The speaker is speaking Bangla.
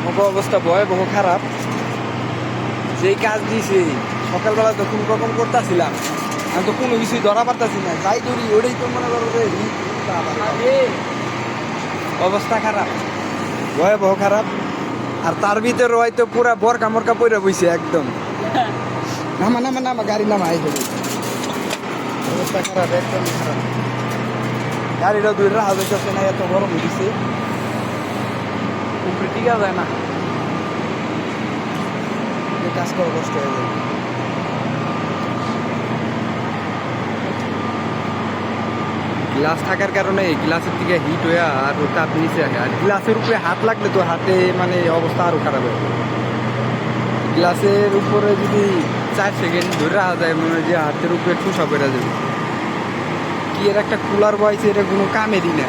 আমাকে অবস্থা ভয়াবহ খারাপ। যেই কাজ দিয়েছে সকালবেলা তো কোন রকম করতেছিলাম, আমি তো কোনো কিছুই ধরা পারতাছি না, যাই করি ওটাই তো মনে করো যে অবস্থা খারাপ, ভয়াবহ খারাপ। আর তার ভিতরে হয়তো পুরা বরকা মরকা পইরা বইছে একদম। নামা নামা নামা গাড়ি নামা এই দেবে, অবস্থা খারাপ, একদম খারাপ। গাড়িটা দুই রাহা যাইতেছে না, এত গরম হইতেছে, উপরে টিকা যায় না, কাজ করা কষ্ট হয়ে যায়। গ্লাস থাকার কারণে গ্লাসের দিকে হিট হয়ে আর তাপ নিচে আসে, আর গ্লাসের উপরে হাত লাগলে তো হাতে মানে অবস্থা আরো খারাপ হয়। গ্লাসের উপরে যদি 4 সেকেন্ড ধরে রাখা যায় মনে হয় যে হাতের উপরে ঠুসা পড়ে যাবে। কি এর একটা কুলার বয়সে এটা কোনো কামেরই না।